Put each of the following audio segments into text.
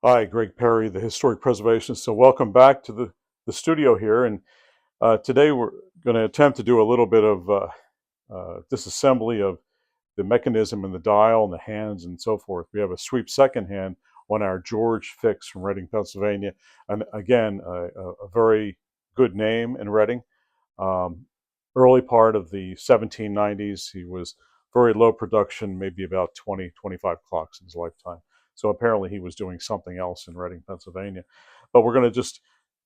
Hi, Gregg Perry, the historic preservationist. So welcome back to the studio here. And today we're going to attempt to do a little bit of disassembly of the mechanism and the dial and the hands and so forth. We have a sweep second hand on our George Fix from Reading, Pennsylvania. And again, a very good name in Reading. Um, Early part of the 1790s, he was very low production, maybe about 20, 25 clocks in his lifetime. So apparently he was doing something else in Reading, Pennsylvania. But we're going to just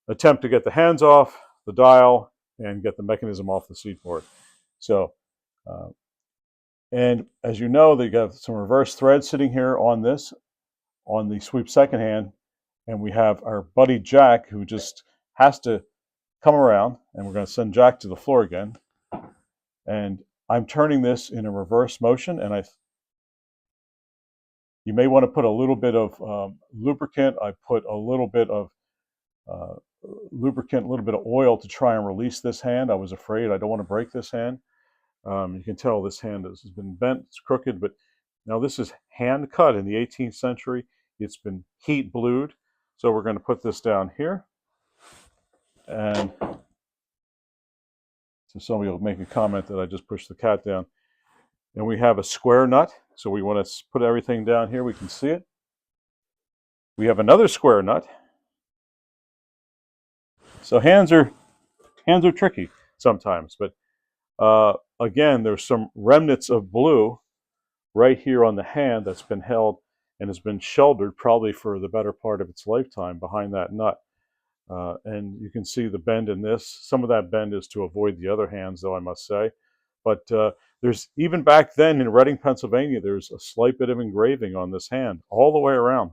attempt to get the hands off the dial and get the mechanism off the seat board. So, uh, and as you know, they got some reverse threads sitting here on this, on the sweep second hand. And we have our buddy Jack, who just has to come around, and we're going to send Jack to the floor again. And I'm turning this in a reverse motion, and you may want to put a little bit of lubricant. I put a little bit of uh, lubricant, a little bit of oil to try and release this hand. I was afraid I don't want to break this hand. You can tell this hand has been bent, it's crooked, but now this is hand cut in the 18th century. It's been heat blued. So we're going to put this down here. And so somebody will make a comment that I just pushed the cat down. And we have a square nut. So we want to put everything down here. We can see it. We have another square nut. So hands are tricky sometimes, but again, there's some remnants of blue right here on the hand that's been held and has been sheltered probably for the better part of its lifetime behind that nut. And you can see the bend in this. Some of that bend is to avoid the other hands, though, I must say. But there's, even back then in Reading, Pennsylvania, there's a slight bit of engraving on this hand all the way around.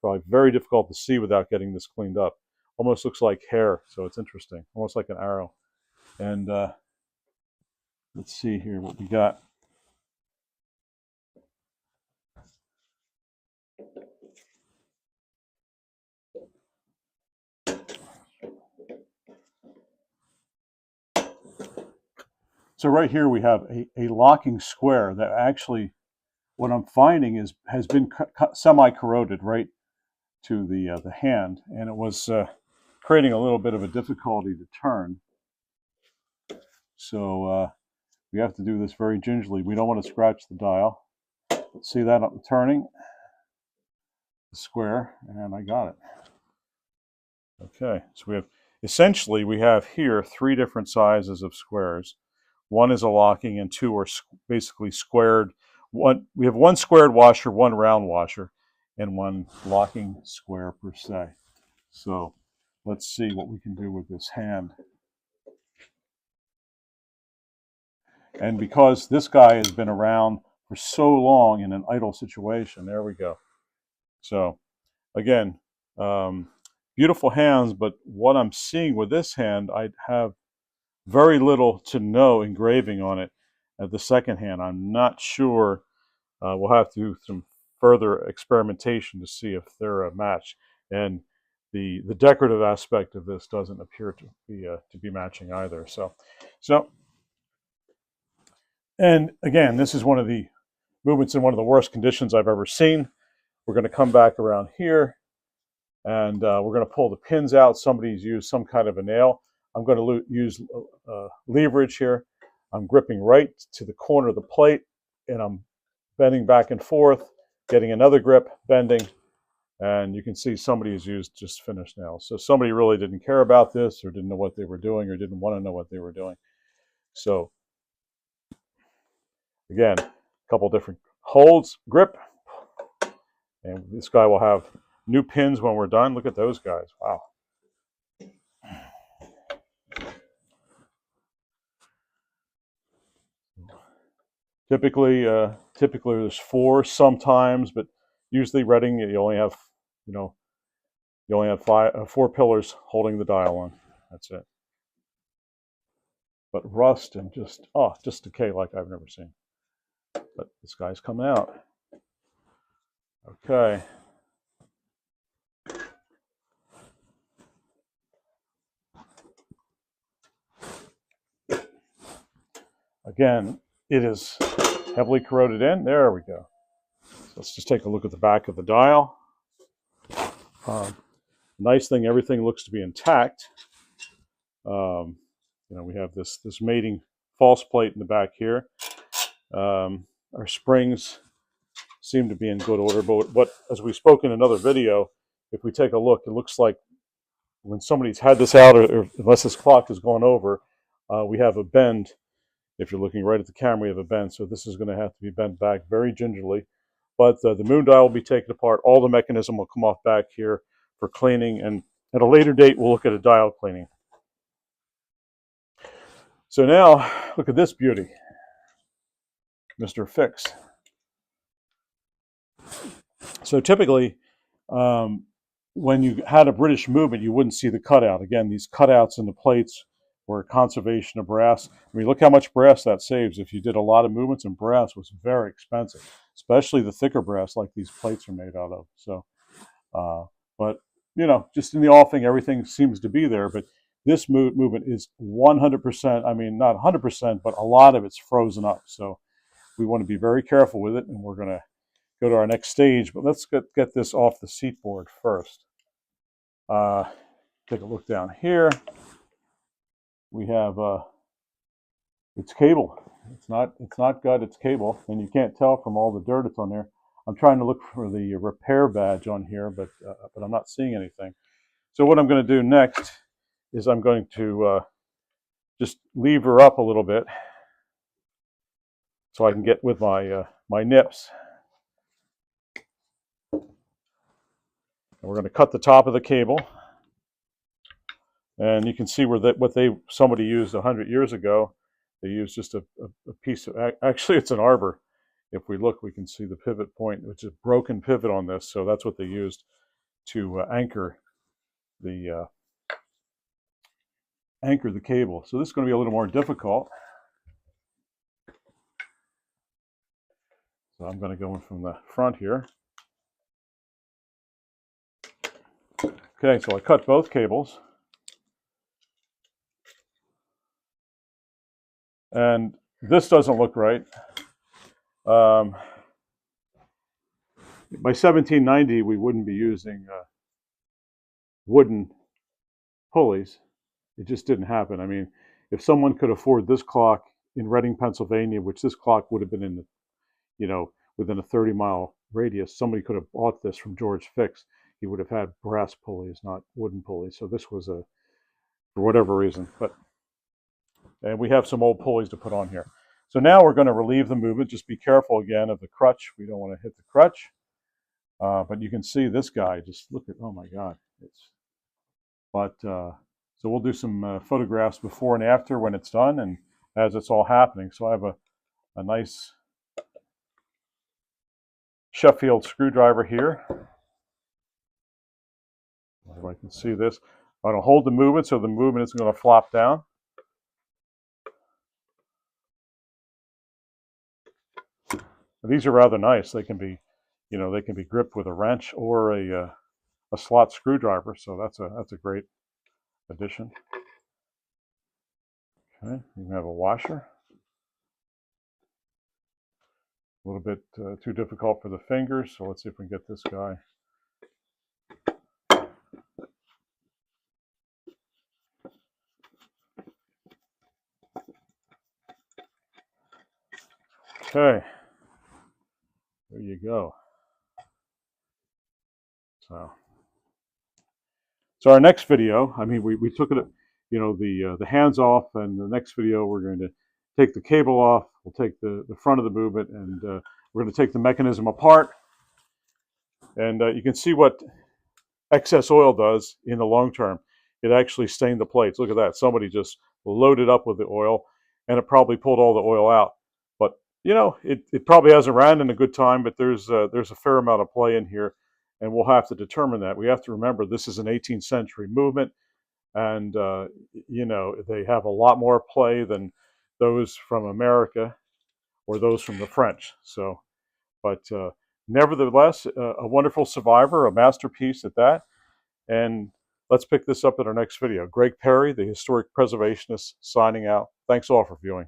Probably very difficult to see without getting this cleaned up. Almost looks like hair, so it's interesting, almost like an arrow. And let's see here what we got. So right here we have a locking square that actually, what I'm finding is has been semi-corroded right to the hand, and it was creating a little bit of a difficulty to turn. So we have to do this very gingerly. We don't want to scratch the dial. See that I'm turning the square, and I got it. Okay, so we have here three different sizes of squares. One is a locking, and two are basically squared. We have one squared washer, one round washer, and one locking square per se. So let's see what we can do with this hand. And because this guy has been around for so long in an idle situation, there we go. So again, beautiful hands, but what I'm seeing with this hand, I have very little to no engraving on it at the second hand. I'm not sure. We'll have to do some further experimentation to see if they're a match. And the decorative aspect of this doesn't appear to be matching either. So, and again, this is one of the movements in one of the worst conditions I've ever seen. We're going to come back around here, and we're going to pull the pins out. Somebody's used some kind of a nail. I'm going to use leverage here. I'm gripping right to the corner of the plate, and I'm bending back and forth, getting another grip, bending, and you can see somebody has used just finished nails. So somebody really didn't care about this, or didn't know what they were doing, or didn't want to know what they were doing. So again, a couple different holds, grip, and this guy will have new pins when we're done. Look at those guys. Wow. Typically there's four sometimes, but usually Reading you only have, four pillars holding the dial on. That's it. But rust and just decay like I've never seen. But this guy's coming out. Okay. Again, it is heavily corroded in. There we go. So let's just take a look at the back of the dial. Nice thing, everything looks to be intact. We have this mating false plate in the back here. Our springs seem to be in good order, but as we spoke in another video, if we take a look, it looks like when somebody's had this out, or unless this clock has gone over, we have a bend. If you're looking right at the camera, we have a bend, so this is going to have to be bent back very gingerly. But the moon dial will be taken apart. All the mechanism will come off back here for cleaning, and at a later date, we'll look at a dial cleaning. So now, look at this beauty, Mr. Fix. So typically, when you had a British movement, you wouldn't see the cutout. Again, these cutouts in the plates were conservation of brass. I mean, look how much brass that saves. If you did a lot of movements, and brass was very expensive, especially the thicker brass like these plates are made out of. So, but just in the offing, everything seems to be there. But this movement is 100%, I mean, not 100%, but a lot of it's frozen up. So we want to be very careful with it, and we're going to go to our next stage. But let's get this off the seat board first. Take a look down here. We have it's cable. It's not gut, it's cable, and you can't tell from all the dirt that's on there. I'm trying to look for the repair badge on here, but I'm not seeing anything. So what I'm going to do next is I'm going to just lever up a little bit so I can get with my my nips. And we're going to cut the top of the cable. And you can see where somebody used 100 years ago. They used just a piece of, actually it's an arbor. If we look, we can see the pivot point, which is a broken pivot on this. So that's what they used to anchor the cable. So this is going to be a little more difficult. So I'm going to go in from the front here. Okay, so I cut both cables. And this doesn't look right. By 1790, we wouldn't be using wooden pulleys. It just didn't happen. I mean, if someone could afford this clock in Reading, Pennsylvania, which this clock would have been in the, within a 30-mile radius, somebody could have bought this from George Fix. He would have had brass pulleys, not wooden pulleys. So this was for whatever reason, and we have some old pulleys to put on here. So now we're going to relieve the movement. Just be careful again of the crutch. We don't want to hit the crutch. But you can see this guy, just look at, oh my God. So we'll do some photographs before and after when it's done and as it's all happening. So I have a nice Sheffield screwdriver here. Everybody can see this. I'm going to hold the movement so the movement isn't going to flop down. These are rather nice. They can be, they can be gripped with a wrench or a slot screwdriver. So that's a great addition. Okay, you can have a washer. A little bit too difficult for the fingers. So let's see if we can get this guy. Okay. There you go. So our next video, I mean, we took it, the hands off, and the next video we're going to take the cable off. We'll take the front of the movement, and we're going to take the mechanism apart. And you can see what excess oil does in the long term. It actually stained the plates. Look at that. Somebody just loaded up with the oil, and it probably pulled all the oil out. But it probably hasn't ran in a good time, but there's a fair amount of play in here, and we'll have to determine that. We have to remember this is an 18th century movement, and they have a lot more play than those from America or those from the French. So, but nevertheless, a wonderful survivor, a masterpiece at that. And let's pick this up in our next video. Gregg Perry, the historic preservationist, signing out. Thanks all for viewing.